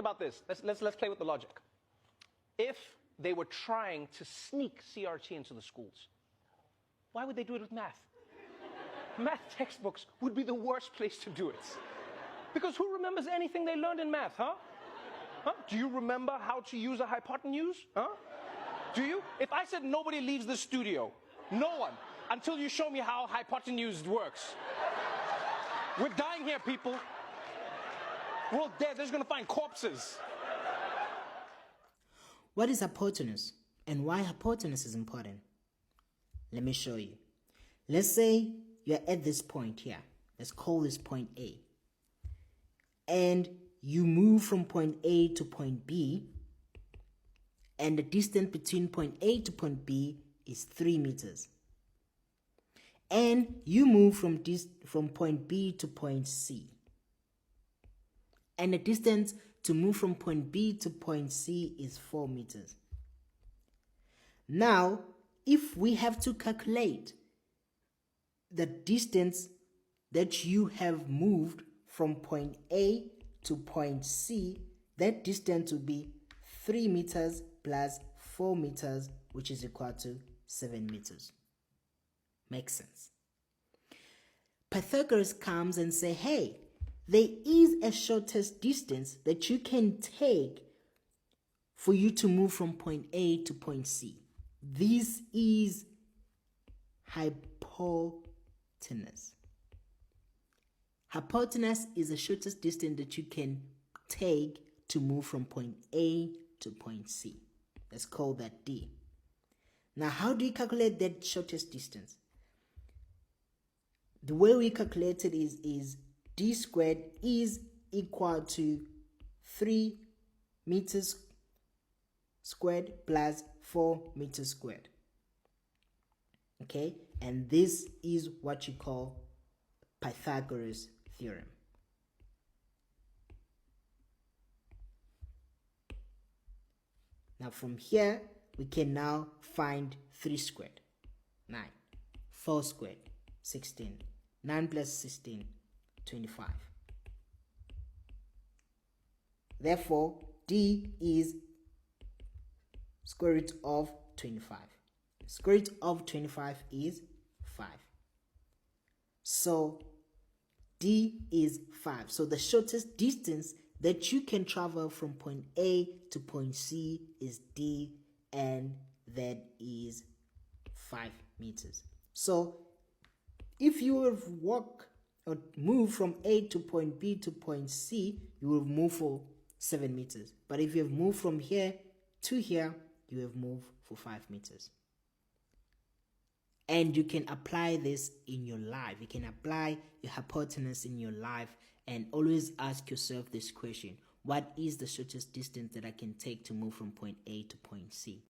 about this. Let's play with the logic. If they were trying to sneak CRT into the schools, why would they do it with math? Math textbooks would be the worst place to do it. Because who remembers anything they learned in math, huh? Do you remember how to use a hypotenuse? Do you? If I said nobody leaves the studio, no one, until you show me how hypotenuse works. We're dying here, people. We're all dead. They're just going to find corpses. What is hypotenuse and why hypotenuse is important? Let me show you. Let's say you're at this point here. Let's call this point A. And you move from point A to point B. And the distance between point A to point B is 3 meters. And you move from point B to point C. And the distance to move from point B to point C is 4 meters. Now, if we have to calculate the distance that you have moved from point A to point C, that distance will be 3 meters plus 4 meters, which is equal to 7 meters. Makes sense. Pythagoras comes and say, hey, there is a shortest distance that you can take for you to move from point A to point C. This is hypotenuse. Hypotenuse is the shortest distance that you can take to move from point A to point C. Let's call that D. Now, how do you calculate that shortest distance? The way we calculate it is D squared is equal to 3 meters squared plus 4 meters squared. Okay, and this is what you call Pythagoras theorem. Now from here, we can now find 3 squared, 9, 4 squared, 16, 9 plus 16, 25. Therefore, D is square root of 25. Square root of 25 is 5. So, D is 5. So, the shortest distance that you can travel from point A to point C is D, and that is 5 meters. So, if you will walk or move from A to point B to point C, you will move for 7 meters. But if you have moved from here to here, you have moved for 5 meters. And you can apply this in your life. You can apply your hypotenuse in your life and always ask yourself this question: what is the shortest distance that I can take to move from point A to point C?